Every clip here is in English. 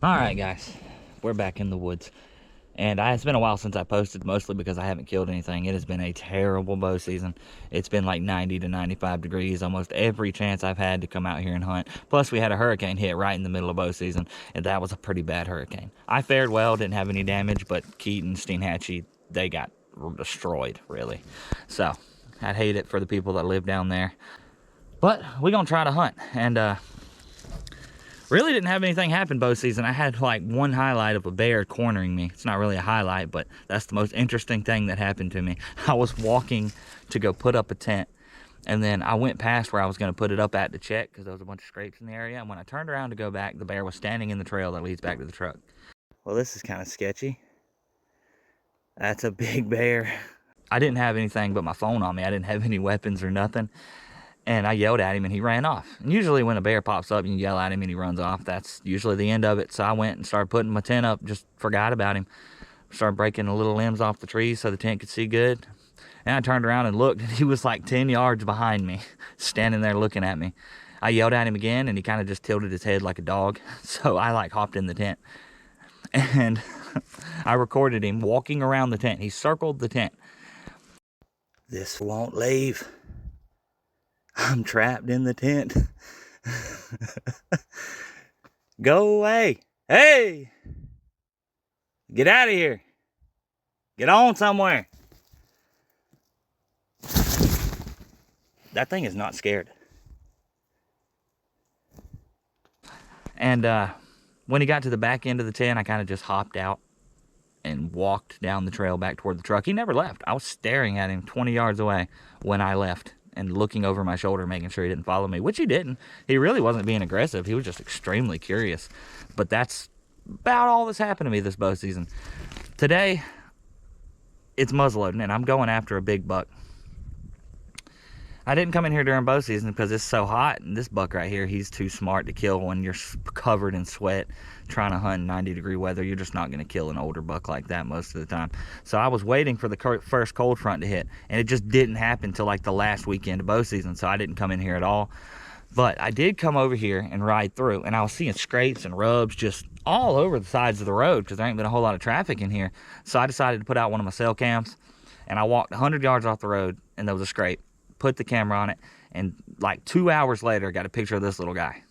All right, guys, we're back in the woods, and it's been a while since I posted, mostly because I haven't killed anything. It has been a terrible bow season. It's been like 90 to 95 degrees almost every chance I've had to come out here and hunt. Plus, we had a hurricane hit right in the middle of bow season, and that was a pretty bad hurricane. I fared well, didn't have any damage, but Keaton, Steenhatchee, they got destroyed, really. So, I'd hate it for the people that live down there. But we're going to try to hunt, and really didn't have anything happen bow season. I had like one highlight of a bear cornering me. It's not really a highlight, but that's the most interesting thing that happened to me. I was walking to go put up a tent, and then I went past where I was going to put it up at to check because there was a bunch of scrapes in the area. And when I turned around to go back, the bear was standing in the trail that leads back to the truck. Well, this is kind of sketchy. That's a big bear. I didn't have anything but my phone on me. I didn't have any weapons or nothing. And I yelled at him and he ran off. And usually when a bear pops up, you yell at him and he runs off. That's usually the end of it. So I went and started putting my tent up, just forgot about him. Started breaking the little limbs off the trees so the tent could see good. And I turned around and looked, and he was like 10 yards behind me, standing there looking at me. I yelled at him again, and he kind of just tilted his head like a dog. So I like hopped in the tent. And I recorded him walking around the tent. He circled the tent. This won't leave. I'm trapped in the tent. Go away. Hey! Get out of here. Get on somewhere. That thing is not scared. And when he got to the back end of the tent, I kind of just hopped out and walked down the trail back toward the truck. He never left. I was staring at him 20 yards away when I left, and looking over my shoulder, making sure he didn't follow me, which he didn't. He really wasn't being aggressive. He was just extremely curious. But that's about all that's happened to me this bow season. Today, it's muzzleloading, and I'm going after a big buck. I didn't come in here during bow season because it's so hot, and this buck right here, he's too smart to kill when you're covered in sweat trying to hunt in 90-degree weather. You're just not going to kill an older buck like that most of the time. So I was waiting for the first cold front to hit, and it just didn't happen till like the last weekend of bow season, so I didn't come in here at all. But I did come over here and ride through, and I was seeing scrapes and rubs just all over the sides of the road because there ain't been a whole lot of traffic in here. So I decided to put out one of my cell cams, and I walked 100 yards off the road, and there was a scrape. Put the camera on it, and like 2 hours later, I got a picture of this little guy.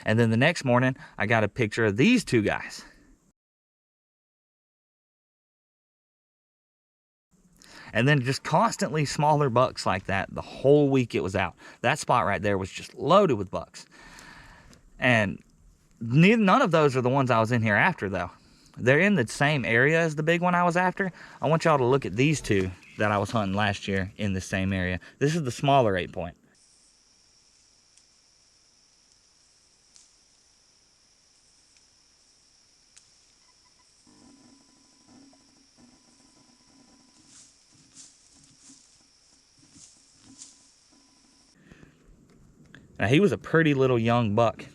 And then the next morning, I got a picture of these two guys. And then just constantly smaller bucks like that the whole week it was out. That spot right there was just loaded with bucks. And none of those are the ones I was in here after, though. They're in the same area as the big one I was after. I want y'all to look at these two that I was hunting last year in the same area. This is the smaller 8-point. Now, he was a pretty little young buck.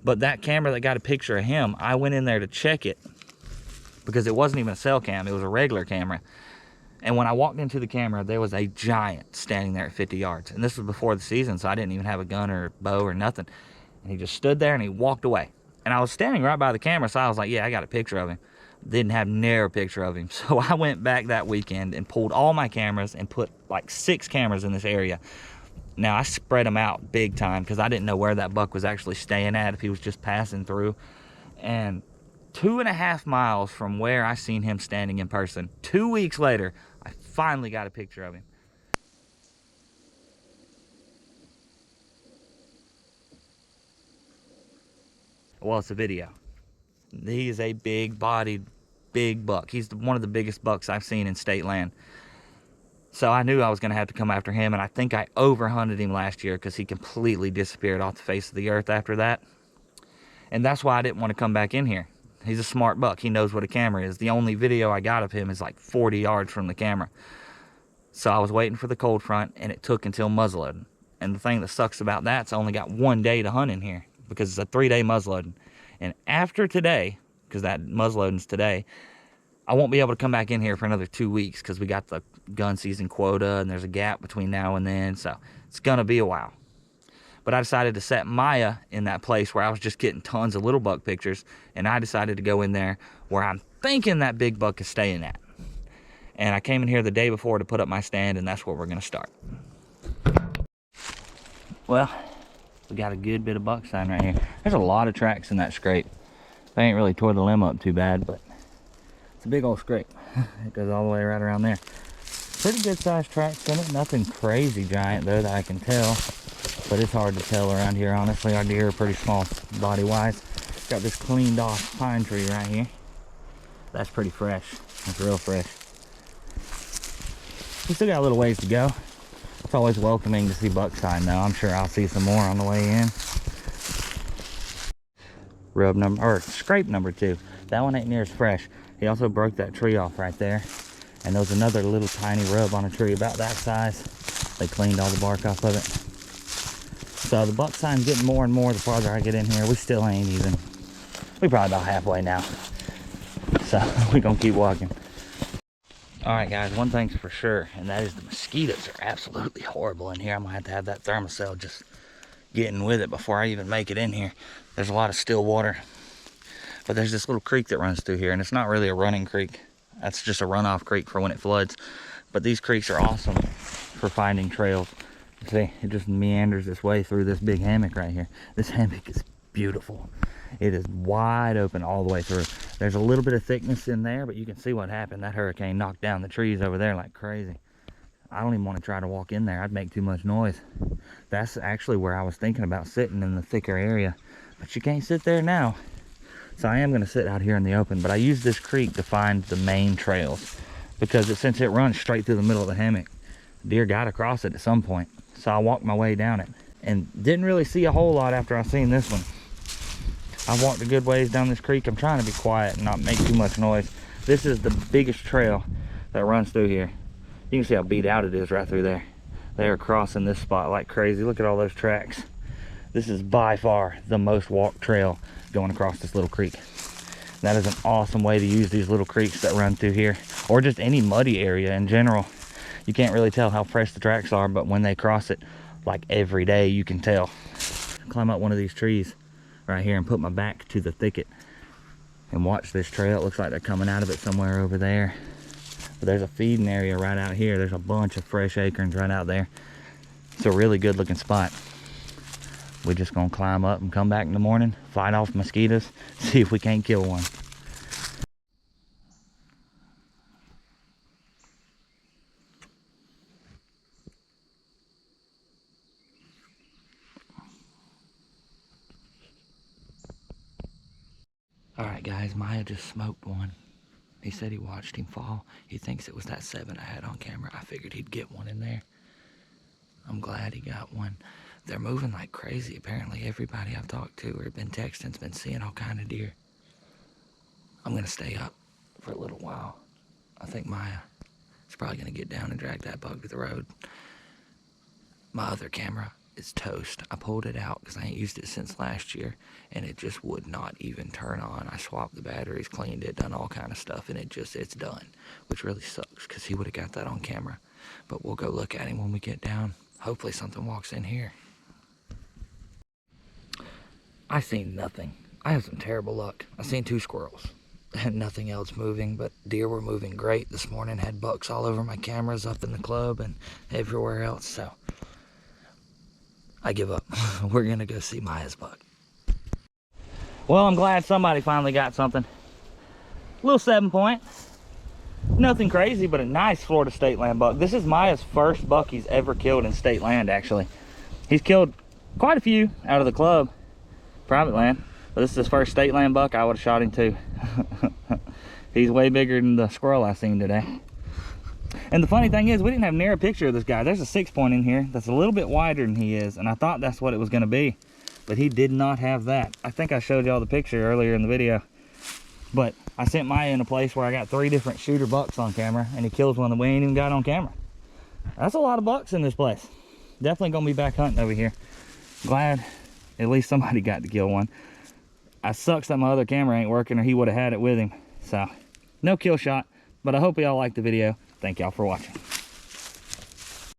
But that camera that got a picture of him, I went in there to check it because it wasn't even a cell cam. It was a regular camera. And when I walked into the camera, there was a giant standing there at 50 yards. And this was before the season, so I didn't even have a gun or bow or nothing. And he just stood there and he walked away. And I was standing right by the camera, so I was like, yeah, I got a picture of him. Didn't have near a picture of him. So I went back that weekend and pulled all my cameras and put like 6 cameras in this area. Now, I spread them out big time because I didn't know where that buck was actually staying at, if he was just passing through. And 2.5 miles from where I seen him standing in person, 2 weeks later, I finally got a picture of him. Well, it's a video. He is a big-bodied, big buck. He's one of the biggest bucks I've seen in state land. So I knew I was going to have to come after him, and I think I overhunted him last year because he completely disappeared off the face of the earth after that. And that's why I didn't want to come back in here. He's a smart buck. He knows what a camera is. The only video I got of him is like 40 yards from the camera. So I was waiting for the cold front, and it took until muzzleloading. And the thing that sucks about that is I only got 1 day to hunt in here because it's a 3-day muzzleloading. And after today, because that muzzleloading's today, I won't be able to come back in here for another 2 weeks because we got the gun season quota and there's a gap between now and then. So it's going to be a while. But I decided to set Maya in that place where I was just getting tons of little buck pictures, and I decided to go in there where I'm thinking that big buck is staying at. And I came in here the day before to put up my stand, and that's where we're gonna start. Well, we got a good bit of buck sign right here. There's a lot of tracks in that scrape. They ain't really tore the limb up too bad, but it's a big old scrape. It goes all the way right around there. Pretty good sized tracks in it. Nothing crazy giant though that I can tell, but it's hard to tell around here, honestly. Our deer are pretty small body wise. Got this cleaned off pine tree right here. That's pretty fresh. That's real fresh. We still got a little ways to go. It's always welcoming to see buck sign though. I'm sure I'll see some more on the way in. Rub number, or scrape number 2. That one ain't near as fresh. He also broke that tree off right there. And there was another little tiny rub on a tree about that size. They cleaned all the bark off of it. So the buck sign's getting more and more the farther I get in here. We still ain't even, we probably about halfway now. So we're gonna keep walking. All right guys, one thing's for sure, and that is the mosquitoes are absolutely horrible in here. I'm gonna have that thermocell just getting with it before I even make it in here. There's a lot of still water, but there's this little creek that runs through here, and it's not really a running creek. That's just a runoff creek for when it floods. But these creeks are awesome for finding trails. See, it just meanders its way through this big hammock right here. This hammock is beautiful. It is wide open all the way through. There's a little bit of thickness in there, but you can see what happened. That hurricane knocked down the trees over there like crazy. I don't even want to try to walk in there. I'd make too much noise. That's actually where I was thinking about sitting, in the thicker area. But you can't sit there now. So I am going to sit out here in the open. But I use this creek to find the main trails, because since it runs straight through the middle of the hammock, deer got across it at some point. So I walked my way down it and didn't really see a whole lot after I seen this one. I've walked a good ways down this creek. I'm trying to be quiet and not make too much noise. This is the biggest trail that runs through here. You can see how beat out it is right through there. They are crossing this spot like crazy. Look at all those tracks. This is by far the most walked trail going across this little creek. That is an awesome way to use these little creeks that run through here, or just any muddy area in general. You can't really tell how fresh the tracks are, but when they cross it like every day, you can tell. Climb up one of these trees right here and put my back to the thicket and watch this trail. It looks like they're coming out of it somewhere over there. But there's a feeding area right out here. There's a bunch of fresh acorns right out there. It's a really good looking spot. We're just gonna climb up and come back in the morning, fight off mosquitoes, see if we can't kill one. All right guys, Maya just smoked one. He said he watched him fall. He thinks it was that 7 I had on camera. I figured he'd get one in there. I'm glad he got one. They're moving like crazy. Apparently everybody I've talked to or been texting's been seeing all kind of deer. I'm gonna stay up for a little while. I think Maya is probably gonna get down and drag that bug to the road. My other camera is toast. I pulled it out because I ain't used it since last year, and it just would not even turn on. I swapped the batteries, cleaned it, done all kind of stuff, and it's done, which really sucks because he would have got that on camera. But we'll go look at him when we get down. Hopefully something walks in here. I seen nothing. I had some terrible luck. I seen 2 squirrels and nothing else moving, but deer were moving great this morning. Had bucks all over my cameras up in the club and everywhere else, so I give up. We're gonna go see Maya's buck. Well, I'm glad somebody finally got something. Little 7-point. Nothing crazy, but a nice Florida state land buck. This is Maya's first buck he's ever killed in state land, actually. He's killed quite a few out of the club, private land, but this is his first state land buck. I would have shot him too. He's way bigger than the squirrel I seen today. And the funny thing is, we didn't have near a picture of this guy. There's a 6-point in here that's a little bit wider than he is, and I thought that's what it was gonna be, but he did not have that. I think I showed y'all the picture earlier in the video, but I sent Maya in a place where I got 3 different shooter bucks on camera, and he kills one that we ain't even got on camera. That's a lot of bucks in this place. Definitely gonna be back hunting over here. Glad at least somebody got to kill one. I sucks that my other camera ain't working, or he would have had it with him. So no kill shot, but I hope y'all liked the video. Thank y'all for watching.